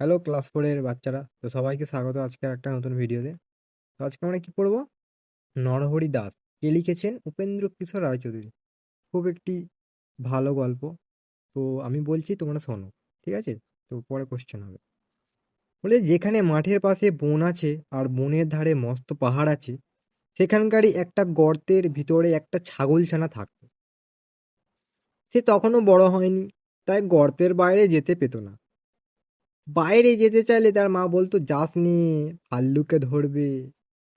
Hello class 4 এর বাচ্চারা। তো সবাইকে স্বাগত আজকের একটা নতুন ভিডিওতে। তো আজকে আমরা কি পড়বো? নরহরি দাস। কে লিখেছেন? উপেন্দ্র কিশোর রায়চৌধুরী। খুব একটি ভালো গল্প। তো আমি বলছি তোমরা শোনো। ঠিক আছে? তো পরে কোয়েশ্চেন হবে। বলে যেখানে মাঠের পাশে বন আছে আর বনের ধারে মস্ত পাহাড় আছে, সেখানকারই একটা গর্তের ভিতরে একটা ছাগলছানা থাকতো। সে তখনও বড় হয়নি, তাই গর্তের বাইরে যেতে পেত না। বাইরে যেতে চাইলে তার মা বলতো, যাস নে, ভাল্লুকে ধরবে,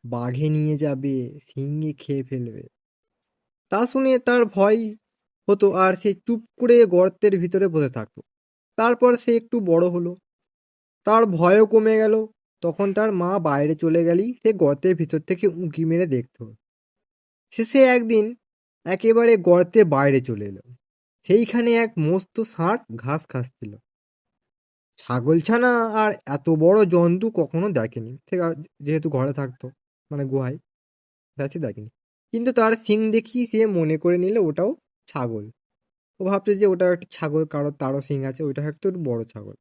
বাঘে নিয়ে যাবে, সিংহে খেয়ে ফেলবে। তা শুনে তার ভয় হতো আর সে চুপ করে গর্তের ভিতরে বসে থাকতো। তারপর সে একটু বড় হলো, তার ভয়ও কমে গেল। তখন তার মা বাইরে চলে গেলেই সে গর্তের ভিতর থেকে উঁকি মেরে দেখতো। শেষে একদিন একেবারে গর্তের বাইরে চলে এলো। সেইখানে এক মস্ত ষাঁড় ঘাস খাচ্ছিল। ছাগলছানা আর এত বড় জন্তু কখনো দেখেনি। যেহেতু ঘরে থাকতো, মানে গুহায়, দেখেনি। কিন্তু তার শিং দেখি সে মনে করে নিলে ওটাও ছাগল। ও ভাবছে যে ওটা একটা ছাগল, কারো তারও শিং আছে, ওইটা একটু বড় ছাগল।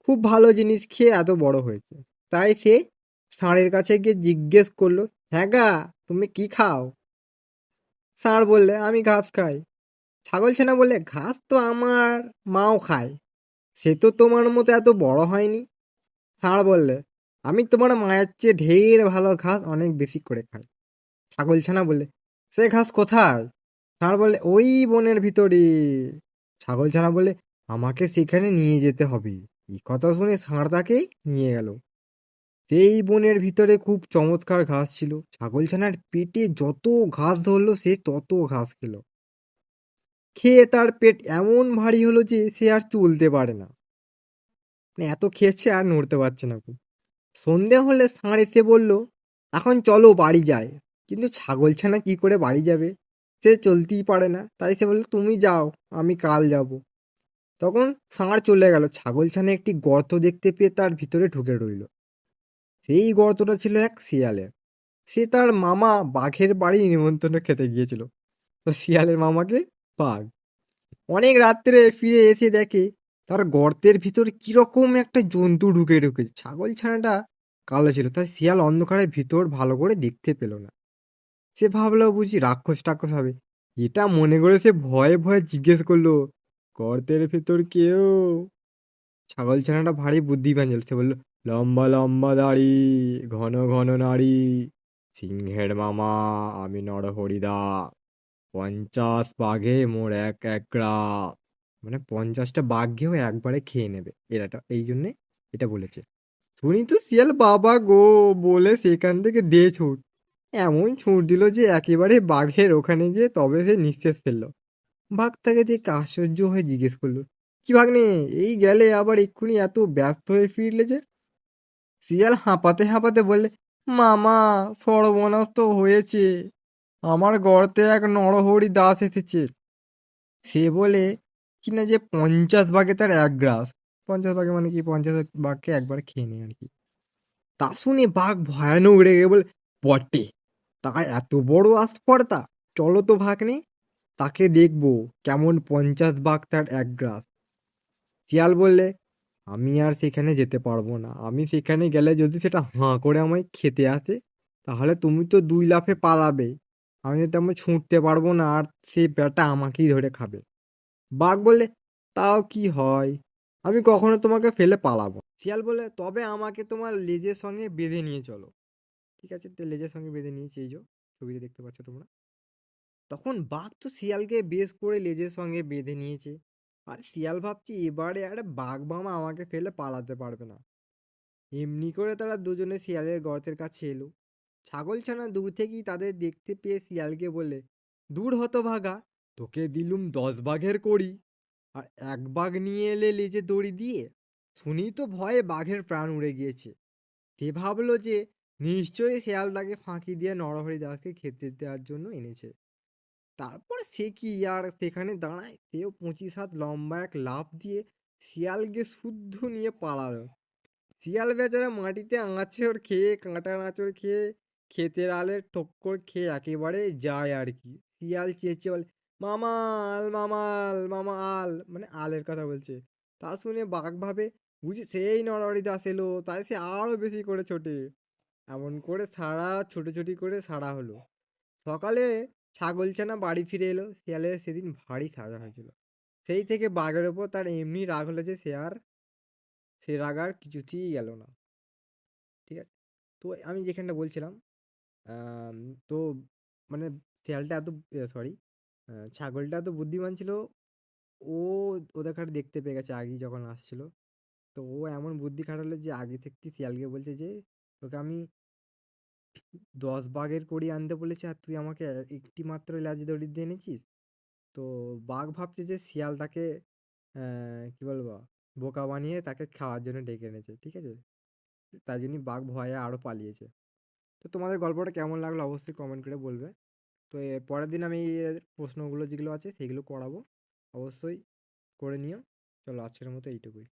খুব ভালো জিনিস খেয়ে এত বড় হয়েছে। তাই সে ষাঁড়ের কাছে গিয়ে জিজ্ঞেস করলো, হ্যাঁ গা, তুমি কি খাও? ষাঁড় বললে, আমি ঘাস খাই। ছাগলছানা বললে, ঘাস তো আমার মাও খায়, সে তো তোমার মতো এত বড় হয়নি। ষাঁড় বললে, আমি তোমার মায়ের চেয়ে ঢের ভালো ঘাস অনেক বেশি করে খাই। ছাগলছানা বললে, সে ঘাস কোথায়? ষাঁড় বললে, ওই বনের ভিতরে। ছাগলছানা বললে, আমাকে সেখানে নিয়ে যেতে হবে। এই কথা শুনে ষাঁড় তাকে নিয়ে গেল। সেই বনের ভিতরে খুব চমৎকার ঘাস ছিল। ছাগলছানার পেটে যত ঘাস ধরলো সে তত ঘাস খেলো। খেয়ে তার পেট এমন ভারী হলো যে সে আর চলতে পারে না। মানে এত খেয়েছে আর নড়তে পারছে না খুব। সন্ধে হলে ষাঁড় এসে বলল, এখন চলো বাড়ি যাই। কিন্তু ছাগলছানা কি করে বাড়ি যাবে? সে চলতেই পারে না। তাই সে বলল, তুমি যাও, আমি কাল যাব। তখন ষাঁড় চলে গেল। ছাগলছানা একটি গর্ত দেখতে পেয়ে তার ভিতরে ঢুকে রইল। সেই গর্তটা ছিল এক শিয়ালের। সে তার মামা বাঘের বাড়ি নিমন্ত্রণ খেতে গিয়েছিল। তো শিয়ালের মামাকে বাঘ অনেক রাত্রে ফিরে এসে দেখে তার গর্তের ভিতর কিরকম একটা জন্তু ঢুকে ঢুকেছে। ছাগল ছানাটা কালো ছিল, তাই শিয়াল অন্ধকারের ভিতর ভালো করে দেখতে পেল না। সে ভাবলো বুঝি রাক্ষস টাক্ষস হবে। এটা মনে করে সে ভয়ে ভয়ে জিজ্ঞেস করলো, গর্তের ভিতর কেউ? ছাগল ছানাটা ভারী বুদ্ধিমান ছিল। সে বললো, লম্বা লম্বা দাড়ি, ঘন ঘন নাড়ি, সিংহের মামা, আমি নরহরিদা, 50 বাঘে মোর এক এক রাত। মানে 50টা বাঘকেও একবারে খেয়ে নেবে এরাটা, এই জন্যে এটা বলেছে। শুনি তো শিয়াল বাবা গো বলে সেখান থেকে দে ছুট। এমন ছুট দিল যে একেবারে বাঘের ওখানে গিয়ে তবে সে নিঃশ্বাস ফেললো। বাঘ তাকে দেখে আশ্চর্য হয়ে জিজ্ঞেস করলো, কি ভাগ্নে, এই গেলে আবার এক্ষুনি এত ব্যস্ত হয়ে ফিরলে যে? শিয়াল হাঁপাতে হাঁপাতে বললে, মামা, সর্বনাশ তো হয়েছে। আমার গর্তে এক নরহরি দাস এসেছে। সে বলে কিনা যে 50 ভাগে তার এক গ্রাস। 50 ভাগে মানে কি, 50 বাঘকে একবার খেয়ে নেয় আর কি। তা শুনে বাঘ ভয়ানক রেগে বলে, বটে, তার এত বড় আস্পর্ধা, চলো তো ভাগ্নে, তাকে দেখবো কেমন 50 বাঘ তার এক গ্রাস। শিয়াল বললে, আমি আর সেখানে যেতে পারবো না। আমি সেখানে গেলে যদি সেটা হাঁ করে আমায় খেতে আসে, তাহলে তুমি তো 2 লাফে পালাবে। আমি তো তেমন ছুটতে পারবো না, আর সেই ব্যাটা আমাকেই ধরে খাবে। বাঘ বললে, তাও কি হয়, আমি কখনো তোমাকে ফেলে পালাবো না। শিয়াল বলে, তবে আমাকে তোমার লেজের সঙ্গে বেঁধে নিয়ে চলো। ঠিক আছে, তো লেজের সঙ্গে বেঁধে নিয়েছি, এই যে ছবিতে দেখতে পাচ্ছ তোমরা। তখন বাঘ তো শিয়ালকে বেশ করে লেজের সঙ্গে বেঁধে নিয়েছে। আর শিয়াল ভাবছি এবারে আরে বাঘ মামা আমাকে ফেলে পালাতে পারবে না। এমনি করে তারা দুজনে শিয়ালের গর্তের কাছে এলো। ছাগলছানা দূর থেকেই তাদের দেখতে পেয়ে শিয়ালকে বললে, দূর হতভাগা, তোকে দিলুম 10 বাঘের কড়ি, আর 1 বাঘ নিয়ে এলে লেজে দড়ি দিয়ে। শুনি তো ভয়ে বাঘের প্রাণ উড়ে গিয়েছে। সে ভাবলো যে নিশ্চয়ই শেয়াল তাকে ফাঁকি দিয়ে নরহরি দাসকে খেতে দেওয়ার জন্য এনেছে। তারপর সে কি আর সেখানে দাঁড়ায়, সেও 25 হাত লম্বা এক লাফ দিয়ে শিয়ালকে শুদ্ধ নিয়ে পালালো। শিয়াল বেচারা মাটিতে আঁচড় খেয়ে, কাঁটা আঁচড় খেয়ে, ক্ষেতের আলের ঠক্কর খেয়ে একেবারে যায় আর কি। শিয়াল চেঁচিয়ে বলে, মামাল মামাল মামা আল, মানে আলের কথা বলছে। তা শুনে বাঘ ভাবে, বুঝি সেই নরহরি দাস এলো, তাই সে আরো বেশি করে ছোটে। এমন করে ছুটোছুটি করে সারা হলো। সকালে ছাগলছানা বাড়ি ফিরে এলো। শিয়ালের সেদিন ভারী সাজা হয়েছিল। সেই থেকে বাঘের ওপর তার এমনি রাগ হলো যে সে রাগ আর কিছুতেই গেল না। ঠিক আছে? তো আমি যেখানটা বলছিলাম, আম তো মানে শিয়ালটা এত সরি ছাগলটা এত বুদ্ধিমান ছিল, ও ওদের খাট দেখতে পেয়ে গেছে আগেই যখন আসছিল। তো ও এমন বুদ্ধি খাটালো যে আগে থেকেই শিয়ালকে বলছে যে, "তোকে আমি ১০ বাঘের কড়ি আনতে বলেছি আর তুই আমাকে একটি মাত্র ল্যাজ দড়ি দিয়ে এনেছিস?" তো বাঘ ভাবছে যে শিয়াল তাকে কি বলবো? বোকা বানিয়ে তাকে খাওয়ার জন্য ডেকে এনেছে। ঠিক আছে? তাই জন্যই বাঘ ভয়ে আরো পালিয়েছে। তো তোমাদের গল্পটা কেমন লাগলো অবশ্যই কমেন্ট করে বলবে। তো এর পরের দিন আমি এর প্রশ্নগুলো যেগুলো আছে সেগুলো করাবো। অবশ্যই করে নিও। চলো আজকের মতো এইটুকুই।